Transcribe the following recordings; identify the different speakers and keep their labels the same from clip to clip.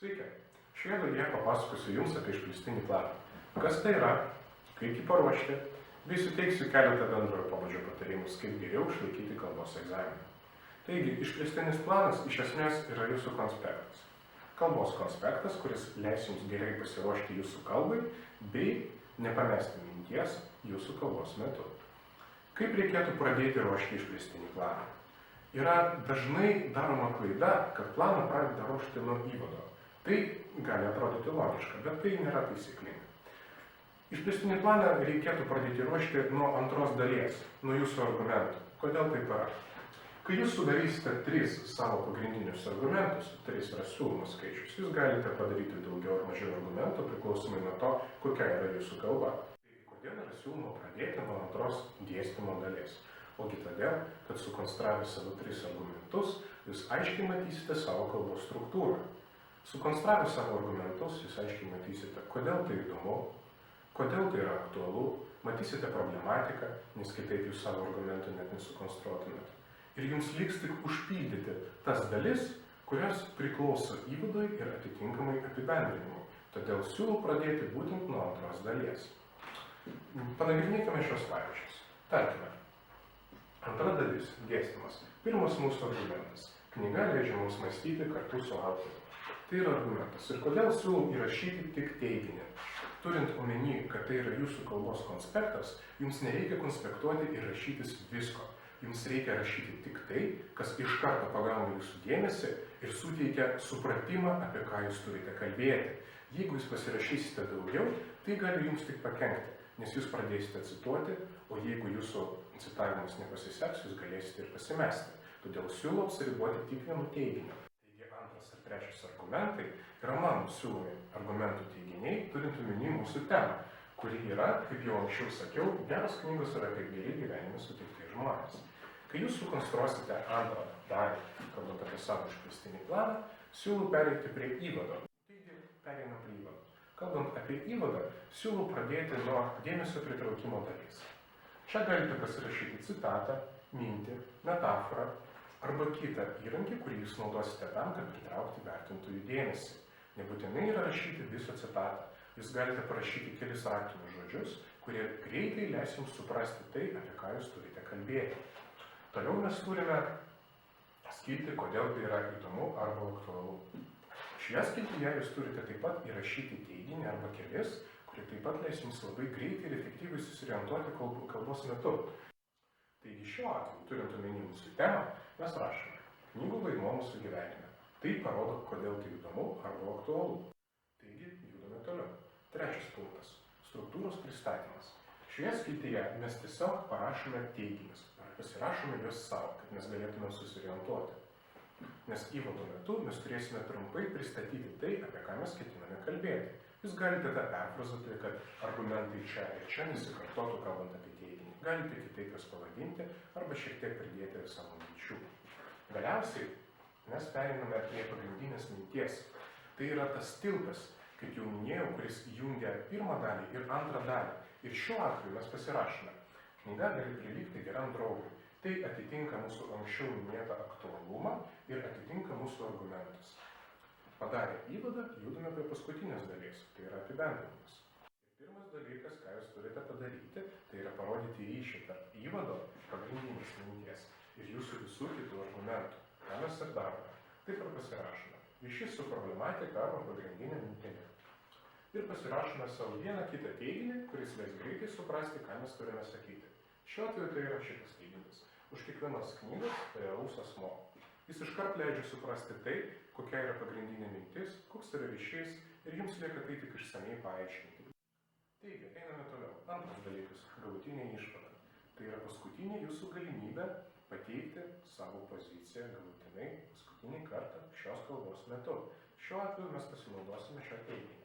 Speaker 1: Sveiki! Šioje laidoje papasakosiu Jums apie išplėstinį planą. Kas tai yra, kaip jį paruošti, bei suteiksiu keletą bendrojo pobūdžio patarimus, kaip geriau išlaikyti kalbos egzaminą. Taigi, išplėstinis planas iš esmės yra Jūsų konspektas. Kalbos konspektas, kuris leis Jums gerai pasiruošti Jūsų kalbai, bei nepamesti minties Jūsų kalbos metu. Kaip reikėtų pradėti ruošti išplėstinį planą? Yra dažnai daroma klaida, kad planą pradeda ruošti nuo įvado. Tai gali atrodyti logiška, bet tai nėra taisyklinga. Išplėstinį planą reikėtų pradėti ruošti nuo antros dalies, nuo Jūsų argumentų. Kodėl taip yra? Kai Jūs sudarysite 3 savo pagrindinius argumentus, 3 yra siūlomas skaičius, Jūs galite padaryti daugiau ar mažiau argumentų, priklausomai nuo to, kokia yra Jūsų kalba. Tai kodėl yra siūloma pradėti nuo antros dėstymo dalies? Ogi todėl, kad sukonstravę savo 3 argumentus, Jūs aiškiai matysite savo kalbos struktūrą. Sukonstravę savo argumentus, Jūs aiškiai matysite, kodėl tai įdomu, kodėl tai yra aktualu, matysite problematiką, nes kitaip Jūs savo argumentų net nesukonstruotumėte. Ir Jums liks tik užpildyti tas dalis, kurios priklauso įvadui ir atitinkamai apibendrinimui. Todėl siūlau pradėti būtent nuo antros dalies. Panagrinėkime šios pavyzdžius. Tarkime, antra dalis – dėstymas. Pirmas mūsų argumentas. Knyga leidžia mums mąstyti kartu su autoriumi. Tai yra argumentas. Ir kodėl siūlau įrašyti tik teiginį? Turint omeny, kad tai yra Jūsų kalbos konspektas, Jums nereikia konspektuoti ir rašytis visko. Jums reikia rašyti tik tai, kas iš karto pagauna Jūsų dėmesį ir suteikia supratimą, apie ką Jūs turite kalbėti. Jeigu Jūs pasirašysite daugiau, tai gali Jums tik pakenkti, nes Jūs pradėsite cituoti, o jeigu Jūsų citavimas nepasiseks, Jūs galėsite ir pasimesti. Todėl siūlau apsiriboti tik vienu teiginiu. Taigi antras ir trečias argumentai yra mano siūlomi argumentų teiginiai, turint omeny mūsų temą, kuri yra, kaip jau anksčiau sakiau, geros knygos yra kaip geri gyvenime sutikti žmonės. Kai Jūs sukonstruosite antrą dalį, kalbant apie savo išplėstinį planą, siūlau pereiti prie įvado. Taigi, pereinam prie įvado. Kalbant apie įvadą, siūlau pradėti nuo dėmesio pritraukimo dalies. Čia galite pasirašyti citatą, mintį, metaforą arba kitą įrankį, kurį Jūs naudosite tam, kad pritraukti vertintojų dėmesį. Nebūtinai yra rašyti visą citatą. Jūs galite parašyti kelis raktinius žodžius, kurie greitai leis Jums suprasti tai, apie ką Jūs turite kalbėti. Toliau mes turime skiltį, kodėl tai yra įdomu arba aktualu. Šioje skiltyje Jūs turite taip pat įrašyti teiginį arba kelis, kurie taip pat leis Jums labai greitai ir efektyviai susiorientuoti kalbos metu. Taigi šiuo atveju, turint omeny mūsų temą, mes rašome knygų vaidmuo mūsų gyvenime. Tai parodo, kodėl tai įdomu arba aktualu. Taigi, judame toliau. Trečias punktas – struktūros pristatymas. Šioje skiltyje mes tiesiog parašome teiginius, pasirašome juos savo, kad mes galėtume susiorientuoti. Nes įvado metu mes turėsime trumpai pristatyti tai, apie ką mes ketiname kalbėti. Jūs galite tą perfrazuoti, kad argumentai čia ir čia nesikartotų kalbant apie teiginį. Galite kitaip juos pavadinti arba šiek tiek pridėti savo minčių. Galiausiai mes pereiname prie pagrindinės minties. Tai yra tas tiltas, kaip jau minėjau, kuris jungia pirmą dalį ir antrą dalį. Ir šiuo atveju mes pasirašome. Knyga gali prilygti geram draugui. Tai atitinka mūsų anksčiau minėtą aktualumą ir atitinka mūsų argumentus. Padarę įvadą, judame prie paskutinės dalies, tai yra apibendrinimas. Ir pirmas dalykas, ką Jūs turite padaryti, tai yra parodyti ryšį tarp įvado, pagrindinės minties ir Jūsų visų kitų argumentų. Ką mes ir darome. Taip ir pasirašome. Ryšys su problematika arba pagrindinė mintimi. Ir pasirašome savo vieną kitą teiginį, kuris leis greitai suprasti, ką mes turime sakyti. Šiuo atveju tai yra šitas teiginys. Už kiekvienos knygos realus asmuo. Jis iškart leidžia suprasti tai, kokia yra pagrindinė mintis, koks yra ryšys ir Jums lieka tai tik išsamiai paaiškinti. Taigi, einame toliau. Antras dalykas – galutinė išvada. Tai yra paskutinė Jūsų galimybė pateikti savo poziciją galutinai paskutinį kartą šios kalbos metu. Šiuo atveju mes pasinaudosime šio teiginį.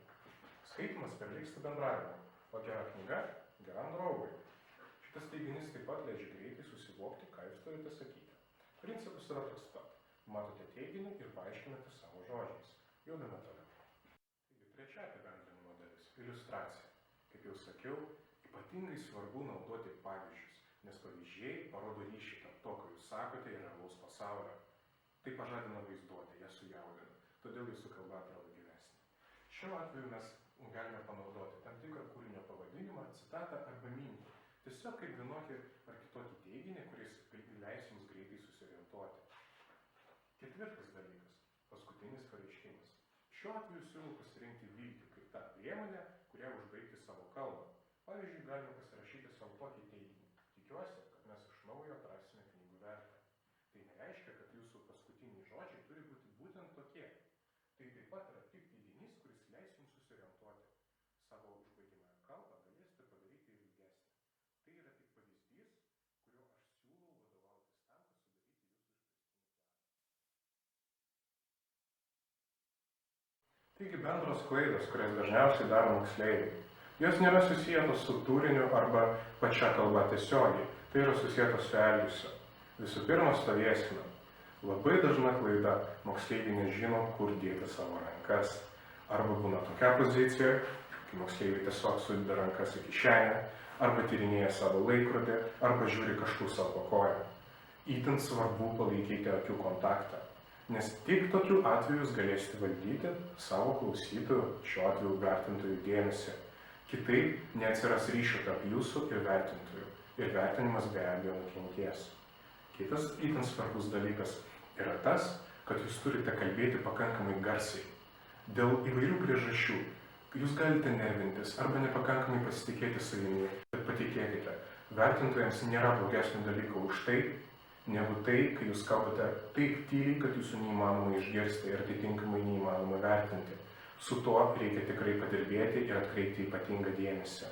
Speaker 1: Skaitimas perlygsta bendravimu, o gera knyga – geram draugui. Šitas teiginys taip pat leidžia greitai susivokti, ką Jūs turite sakyti. Principas yra toks pat. Matote teiginį ir paaiškinate savo žodžiais. Judame toliau. Taigi, trečia apibendrinimo dalis – iliustracija. Kaip jau sakiau, ypatingai svarbu naudoti pavyzdžius, nes pavyzdžiai parodo ryšį tarp to, ką Jūs sakote, ir realaus pasaulio. Tai pažadina vaizduotę, ją sujaudina. Todėl Jūsų kalba atrodo gyvenime. Šiuo atveju mes galime panaudoti tam tikrą kūrinio pavadinimą, citatą arba mintį. Tiesiog kaip vienokį ar kitokį teiginį, kuris leis jums greitai susiorientuoti. Ketvirtas dalykas. Paskutinis pareiškimas. Šiuo atveju siūlau pasirinkti viltį kaip tą priemonę, kurią užbaigti savo kalbą. Pavyzdžiui, galime pasirašyti savo tokį teiginį. Tikiuosi, kad mes iš naujo atrasime knygų vertę. Tai nereiškia, kad jūsų paskutiniai žodžiai turi būti būtent tokie. Tai taip pat yra tik teiginys, kuris leis jums susiorientuoti. Savo užbaigimą kalbą galėsite padaryti ir ilgesnį. Tai yra tik pavyzdys, kuriuo aš siūlau vadovautis tam, kad sudaryti jūsų išplėstinį planą. Taigi bendros klaidos, kurias dažniausiai daro moksleiviai, jos nėra susijėtos su turiniu arba pačia kalba tiesiogiai. Tai yra susijėtos su elgesiu. Visų pirma, stovėsena. Labai dažna klaida - moksleiviai nežino, kur dėti savo rankas. Arba būna tokia pozicija, kai moksleiviai tiesiog sudeda rankas į kišenę, arba tyrinėja savo laikrodį, arba žiūri kažkur savo koją. Itin svarbu palaikyti akių kontaktą, nes tik tokiu atveju jūs galėsite valdyti savo klausytojų, šiuo atveju vertintojų dėmesį. Kitaip neatsiras ryšio tarp jūsų ir vertintojų, ir vertinimas be abejo nukentės. Kitas itin svarbus dalykas yra tas, kad jūs turite kalbėti pakankamai garsiai. Dėl įvairių priežasčių jūs galite nervintis arba nepakankamai pasitikėti savimi, bet patikėkite, vertintojams nėra blogesnio dalyko už tai, negu tai, kai jūs kalbate taip tyliai, kad jūsų neįmanoma išgirsti ir atitinkamai neįmanoma vertinti. Su tuo reikia tikrai padirbėti ir atkreipti ypatingą dėmesį.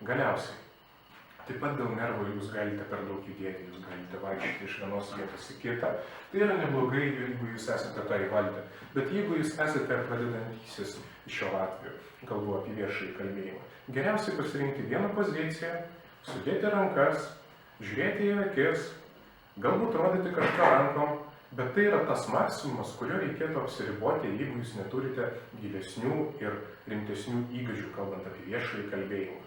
Speaker 1: Galiausiai, taip pat dėl nervų jūs galite per daug judėti, jūs galite vaikščioti iš vienos vietos į kitą. Tai yra neblogai, jeigu jūs esate tą įvaldę. Bet jeigu jūs esate pradedantysis šiuo atveju, kalbu apie viešąjį kalbėjimą, geriausiai pasirinkti vieną poziciją, sudėti rankas, žiūrėti į akis, galbūt rodyti kažką rankom, bet tai yra tas maksimumas, kurio reikėtų apsiriboti, jeigu jūs neturite gilesnių ir rimtesnių įgūdžių, kalbant apie viešąjį kalbėjimą.